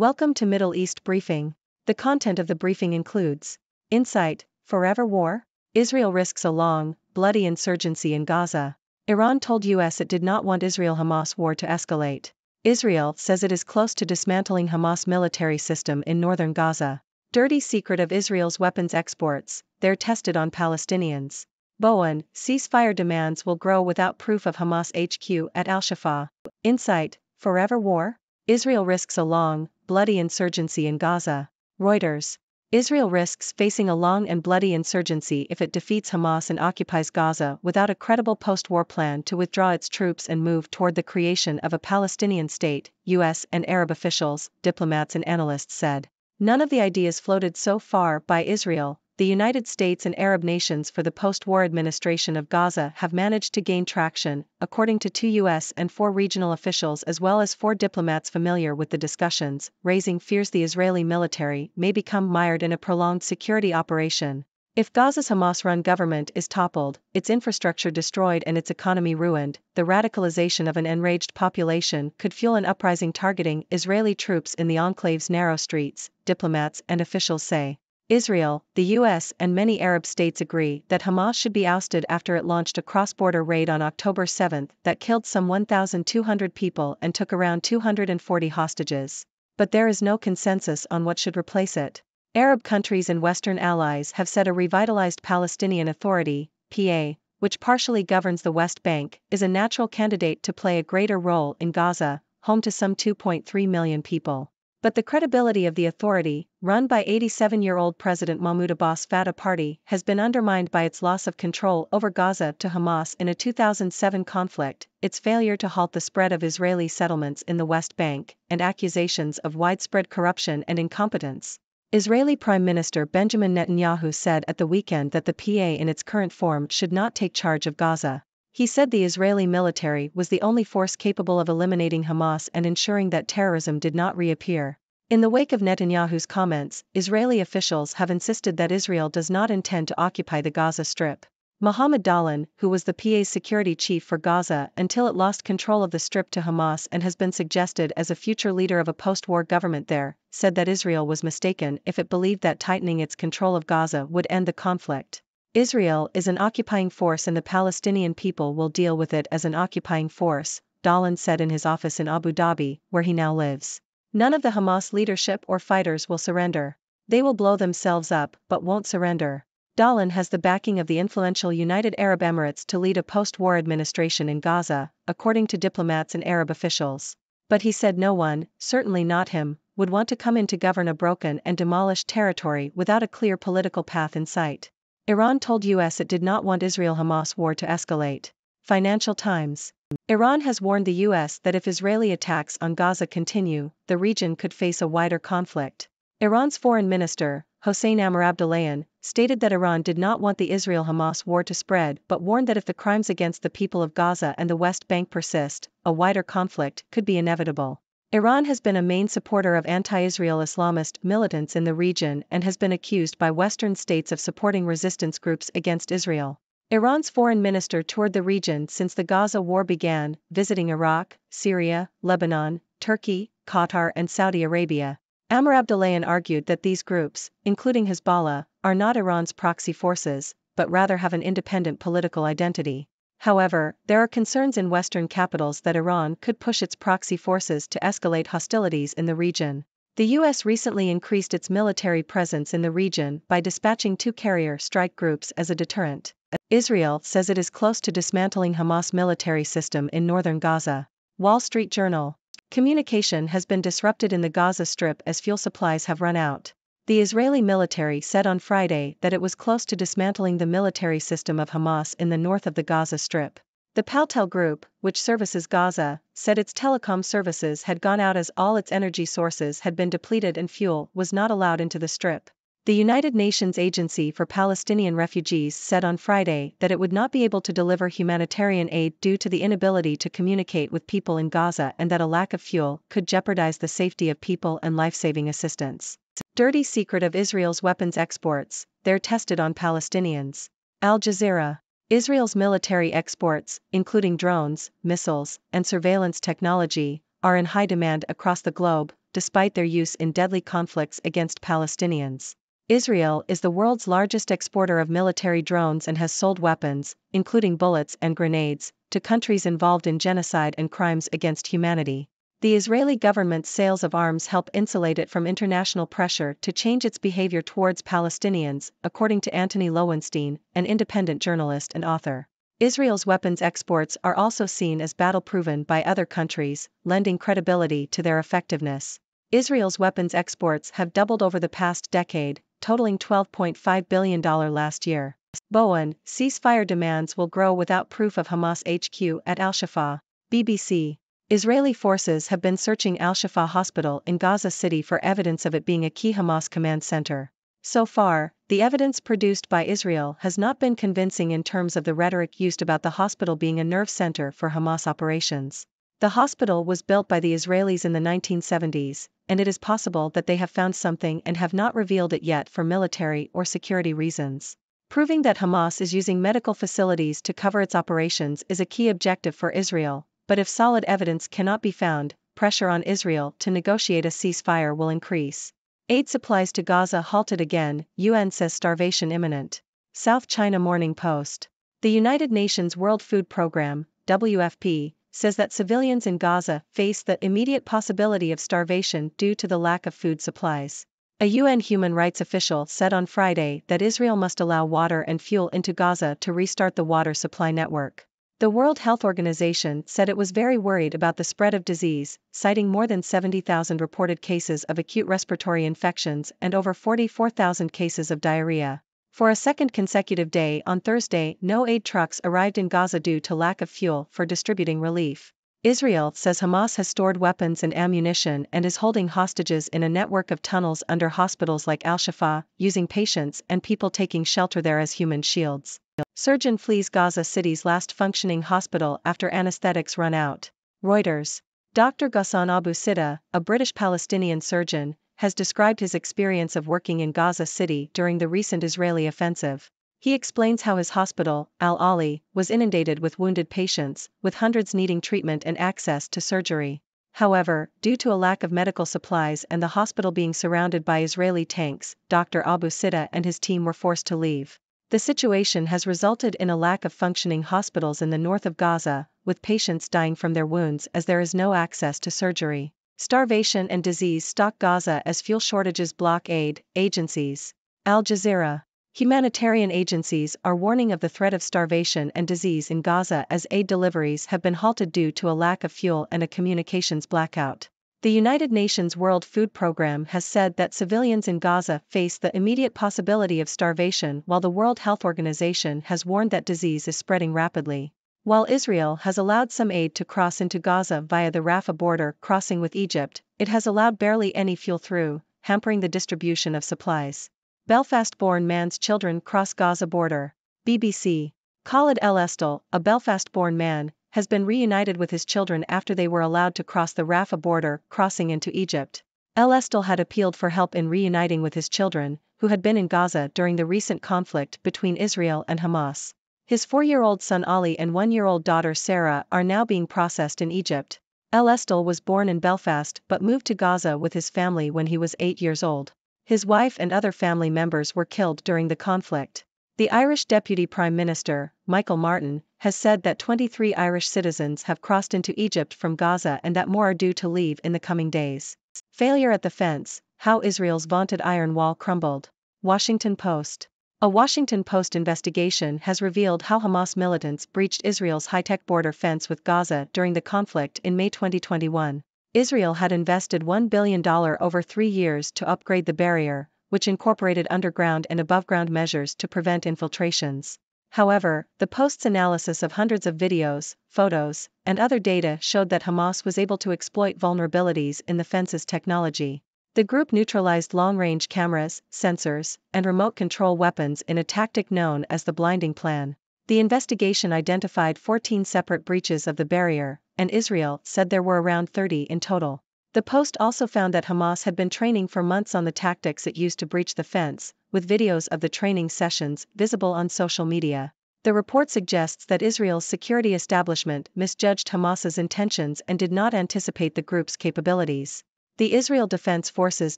Welcome to Middle East Briefing. The content of the briefing includes Insight, Forever War? Israel risks a long, bloody insurgency in Gaza. Iran told US it did not want Israel-Hamas war to escalate. Israel says it is close to dismantling Hamas military system in northern Gaza. Dirty secret of Israel's weapons exports, they're tested on Palestinians. Bowen, ceasefire demands will grow without proof of Hamas HQ at Al-Shifa. Insight, Forever War? Israel risks a long, bloody insurgency in Gaza. Reuters. Israel risks facing a long and bloody insurgency if it defeats Hamas and occupies Gaza without a credible post-war plan to withdraw its troops and move toward the creation of a Palestinian state, US and Arab officials, diplomats and analysts said. None of the ideas floated so far by Israel, the United States and Arab nations for the post-war administration of Gaza have managed to gain traction, according to 2 US and 4 regional officials as well as 4 diplomats familiar with the discussions, raising fears the Israeli military may become mired in a prolonged security operation. If Gaza's Hamas-run government is toppled, its infrastructure destroyed and its economy ruined, the radicalization of an enraged population could fuel an uprising targeting Israeli troops in the enclave's narrow streets, diplomats and officials say. Israel, the US and many Arab states agree that Hamas should be ousted after it launched a cross-border raid on October 7 that killed some 1,200 people and took around 240 hostages. But there is no consensus on what should replace it. Arab countries and Western allies have said a revitalized Palestinian Authority, PA, which partially governs the West Bank, is a natural candidate to play a greater role in Gaza, home to some 2.3 million people. But the credibility of the authority, run by 87-year-old President Mahmoud Abbas' Fatah party, has been undermined by its loss of control over Gaza to Hamas in a 2007 conflict, its failure to halt the spread of Israeli settlements in the West Bank, and accusations of widespread corruption and incompetence. Israeli Prime Minister Benjamin Netanyahu said at the weekend that the PA in its current form should not take charge of Gaza. He said the Israeli military was the only force capable of eliminating Hamas and ensuring that terrorism did not reappear. In the wake of Netanyahu's comments, Israeli officials have insisted that Israel does not intend to occupy the Gaza Strip. Mohammed Dalan, who was the PA's security chief for Gaza until it lost control of the Strip to Hamas and has been suggested as a future leader of a post-war government there, said that Israel was mistaken if it believed that tightening its control of Gaza would end the conflict. Israel is an occupying force and the Palestinian people will deal with it as an occupying force, Dalan said in his office in Abu Dhabi, where he now lives. None of the Hamas leadership or fighters will surrender. They will blow themselves up but won't surrender. Dalan has the backing of the influential United Arab Emirates to lead a post-war administration in Gaza, according to diplomats and Arab officials. But he said no one, certainly not him, would want to come in to govern a broken and demolished territory without a clear political path in sight. Iran told US it did not want Israel-Hamas war to escalate. Financial Times. Iran has warned the US that if Israeli attacks on Gaza continue, the region could face a wider conflict. Iran's foreign minister, Hossein Amirabdollahian, stated that Iran did not want the Israel-Hamas war to spread but warned that if the crimes against the people of Gaza and the West Bank persist, a wider conflict could be inevitable. Iran has been a main supporter of anti-Israel Islamist militants in the region and has been accused by Western states of supporting resistance groups against Israel. Iran's foreign minister toured the region since the Gaza war began, visiting Iraq, Syria, Lebanon, Turkey, Qatar and Saudi Arabia. Amirabdollahian argued that these groups, including Hezbollah, are not Iran's proxy forces, but rather have an independent political identity. However, there are concerns in Western capitals that Iran could push its proxy forces to escalate hostilities in the region. The US recently increased its military presence in the region by dispatching 2 carrier strike groups as a deterrent. Israel says it is close to dismantling Hamas military system in northern Gaza. Wall Street Journal. Communication has been disrupted in the Gaza Strip as fuel supplies have run out. The Israeli military said on Friday that it was close to dismantling the military system of Hamas in the north of the Gaza Strip. The Paltel Group, which services Gaza, said its telecom services had gone out as all its energy sources had been depleted and fuel was not allowed into the Strip. The United Nations Agency for Palestinian Refugees said on Friday that it would not be able to deliver humanitarian aid due to the inability to communicate with people in Gaza and that a lack of fuel could jeopardize the safety of people and life-saving assistance. Dirty secret of Israel's weapons exports, they're tested on Palestinians. Al Jazeera. Israel's military exports, including drones, missiles, and surveillance technology, are in high demand across the globe, despite their use in deadly conflicts against Palestinians. Israel is the world's largest exporter of military drones and has sold weapons, including bullets and grenades, to countries involved in genocide and crimes against humanity. The Israeli government's sales of arms help insulate it from international pressure to change its behavior towards Palestinians, according to Antony Lowenstein, an independent journalist and author. Israel's weapons exports are also seen as battle-proven by other countries, lending credibility to their effectiveness. Israel's weapons exports have doubled over the past decade, totaling $12.5 billion last year. Bowen, ceasefire demands will grow without proof of Hamas HQ at Al-Shifa. BBC. Israeli forces have been searching Al-Shifa hospital in Gaza City for evidence of it being a key Hamas command center. So far, the evidence produced by Israel has not been convincing in terms of the rhetoric used about the hospital being a nerve center for Hamas operations. The hospital was built by the Israelis in the 1970s, and it is possible that they have found something and have not revealed it yet for military or security reasons. Proving that Hamas is using medical facilities to cover its operations is a key objective for Israel, but if solid evidence cannot be found, pressure on Israel to negotiate a ceasefire will increase. Aid supplies to Gaza halted again, UN says starvation imminent. South China Morning Post. The United Nations World Food Programme, WFP, says that civilians in Gaza face the immediate possibility of starvation due to the lack of food supplies. A UN human rights official said on Friday that Israel must allow water and fuel into Gaza to restart the water supply network. The World Health Organization said it was very worried about the spread of disease, citing more than 70,000 reported cases of acute respiratory infections and over 44,000 cases of diarrhea. For a second consecutive day on Thursday, no aid trucks arrived in Gaza due to lack of fuel for distributing relief. Israel says Hamas has stored weapons and ammunition and is holding hostages in a network of tunnels under hospitals like Al-Shifa, using patients and people taking shelter there as human shields. Surgeon flees Gaza City's last functioning hospital after anesthetics run out. Reuters. Dr. Ghassan Abu Sitta, a British Palestinian surgeon, has described his experience of working in Gaza City during the recent Israeli offensive. He explains how his hospital, Al-Ali, was inundated with wounded patients, with hundreds needing treatment and access to surgery. However, due to a lack of medical supplies and the hospital being surrounded by Israeli tanks, Dr. Abu Sitta and his team were forced to leave. The situation has resulted in a lack of functioning hospitals in the north of Gaza, with patients dying from their wounds as there is no access to surgery. Starvation and disease stalk Gaza as fuel shortages block aid agencies. Al Jazeera. Humanitarian agencies are warning of the threat of starvation and disease in Gaza as aid deliveries have been halted due to a lack of fuel and a communications blackout. The United Nations World Food Programme has said that civilians in Gaza face the immediate possibility of starvation, while the World Health Organization has warned that disease is spreading rapidly. While Israel has allowed some aid to cross into Gaza via the Rafah border crossing with Egypt, it has allowed barely any fuel through, hampering the distribution of supplies. Belfast-born man's children cross Gaza border. BBC. Khalid El Estel, a Belfast-born man, has been reunited with his children after they were allowed to cross the Rafah border, crossing into Egypt. El Estel had appealed for help in reuniting with his children, who had been in Gaza during the recent conflict between Israel and Hamas. His 4-year-old son Ali and 1-year-old daughter Sarah are now being processed in Egypt. El Estel was born in Belfast but moved to Gaza with his family when he was 8 years old. His wife and other family members were killed during the conflict. The Irish Deputy Prime Minister, Michael Martin, has said that 23 Irish citizens have crossed into Egypt from Gaza and that more are due to leave in the coming days. Failure at the fence, how Israel's vaunted iron wall crumbled. Washington Post. A Washington Post investigation has revealed how Hamas militants breached Israel's high-tech border fence with Gaza during the conflict in May 2021. Israel had invested $1 billion over 3 years to upgrade the barrier, which incorporated underground and above-ground measures to prevent infiltrations. However, the Post's analysis of hundreds of videos, photos, and other data showed that Hamas was able to exploit vulnerabilities in the fence's technology. The group neutralized long-range cameras, sensors, and remote control weapons in a tactic known as the blinding plan. The investigation identified 14 separate breaches of the barrier, and Israel said there were around 30 in total. The Post also found that Hamas had been training for months on the tactics it used to breach the fence, with videos of the training sessions visible on social media. The report suggests that Israel's security establishment misjudged Hamas's intentions and did not anticipate the group's capabilities. The Israel Defense Forces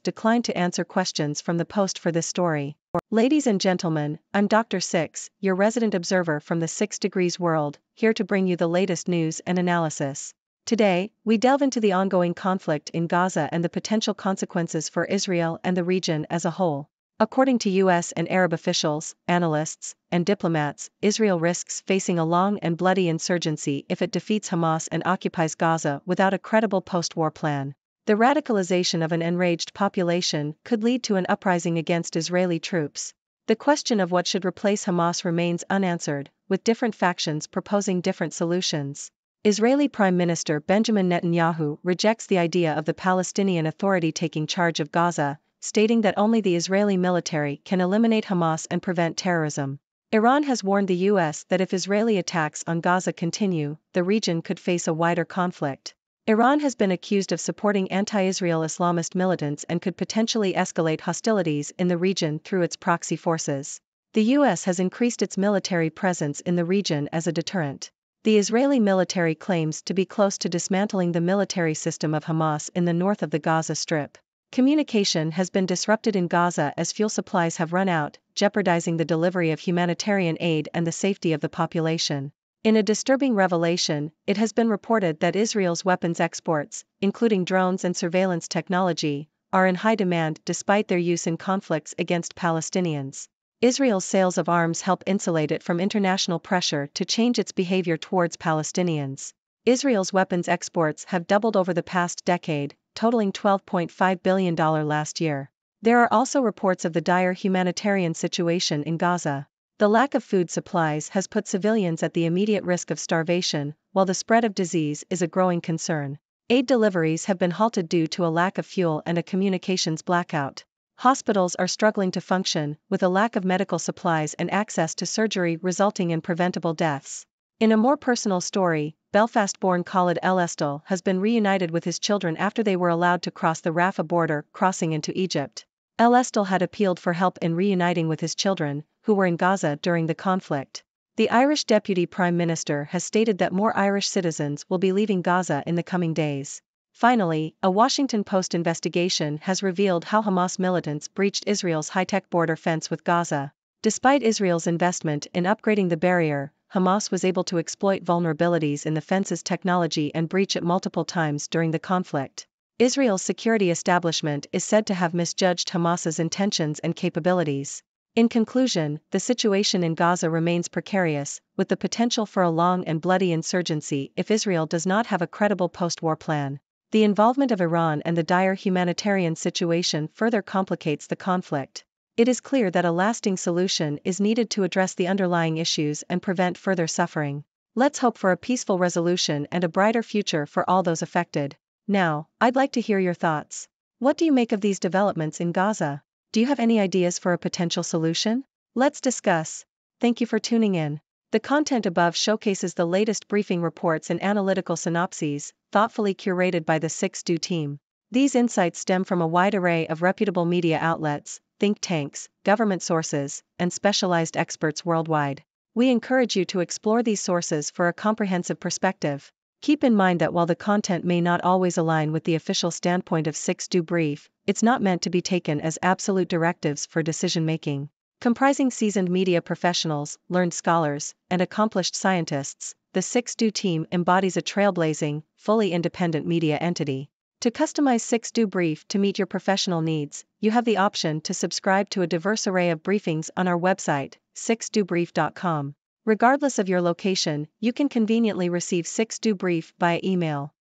declined to answer questions from the Post for this story. Ladies and gentlemen, I'm Dr. Six, your resident observer from the 6 Degrees world, here to bring you the latest news and analysis. Today, we delve into the ongoing conflict in Gaza and the potential consequences for Israel and the region as a whole. According to US and Arab officials, analysts, and diplomats, Israel risks facing a long and bloody insurgency if it defeats Hamas and occupies Gaza without a credible post-war plan. The radicalization of an enraged population could lead to an uprising against Israeli troops. The question of what should replace Hamas remains unanswered, with different factions proposing different solutions. Israeli Prime Minister Benjamin Netanyahu rejects the idea of the Palestinian Authority taking charge of Gaza, stating that only the Israeli military can eliminate Hamas and prevent terrorism. Iran has warned the US that if Israeli attacks on Gaza continue, the region could face a wider conflict. Iran has been accused of supporting anti-Israel Islamist militants and could potentially escalate hostilities in the region through its proxy forces. The US has increased its military presence in the region as a deterrent. The Israeli military claims to be close to dismantling the military system of Hamas in the north of the Gaza Strip. Communication has been disrupted in Gaza as fuel supplies have run out, jeopardizing the delivery of humanitarian aid and the safety of the population. In a disturbing revelation, it has been reported that Israel's weapons exports, including drones and surveillance technology, are in high demand despite their use in conflicts against Palestinians. Israel's sales of arms help insulate it from international pressure to change its behavior towards Palestinians. Israel's weapons exports have doubled over the past decade, totaling $12.5 billion last year. There are also reports of the dire humanitarian situation in Gaza. The lack of food supplies has put civilians at the immediate risk of starvation, while the spread of disease is a growing concern. Aid deliveries have been halted due to a lack of fuel and a communications blackout. Hospitals are struggling to function, with a lack of medical supplies and access to surgery resulting in preventable deaths. In a more personal story, Belfast-born Khalid El Estel has been reunited with his children after they were allowed to cross the Rafah border, crossing into Egypt. El Estel had appealed for help in reuniting with his children, who were in Gaza during the conflict. The Irish Deputy Prime Minister has stated that more Irish citizens will be leaving Gaza in the coming days. Finally, a Washington Post investigation has revealed how Hamas militants breached Israel's high-tech border fence with Gaza. Despite Israel's investment in upgrading the barrier, Hamas was able to exploit vulnerabilities in the fence's technology and breach it multiple times during the conflict. Israel's security establishment is said to have misjudged Hamas's intentions and capabilities. In conclusion, the situation in Gaza remains precarious, with the potential for a long and bloody insurgency if Israel does not have a credible post-war plan. The involvement of Iran and the dire humanitarian situation further complicates the conflict. It is clear that a lasting solution is needed to address the underlying issues and prevent further suffering. Let's hope for a peaceful resolution and a brighter future for all those affected. Now, I'd like to hear your thoughts. What do you make of these developments in Gaza? Do you have any ideas for a potential solution? Let's discuss. Thank you for tuning in. The content above showcases the latest briefing reports and analytical synopses, thoughtfully curated by the 6Do team. These insights stem from a wide array of reputable media outlets, think tanks, government sources, and specialized experts worldwide. We encourage you to explore these sources for a comprehensive perspective. Keep in mind that while the content may not always align with the official standpoint of 6Do Brief, it's not meant to be taken as absolute directives for decision-making. Comprising seasoned media professionals, learned scholars, and accomplished scientists, the 6Do team embodies a trailblazing, fully independent media entity. To customize 6Do Brief to meet your professional needs, you have the option to subscribe to a diverse array of briefings on our website, 6dobrief.com. Regardless of your location, you can conveniently receive 6Do Brief via email.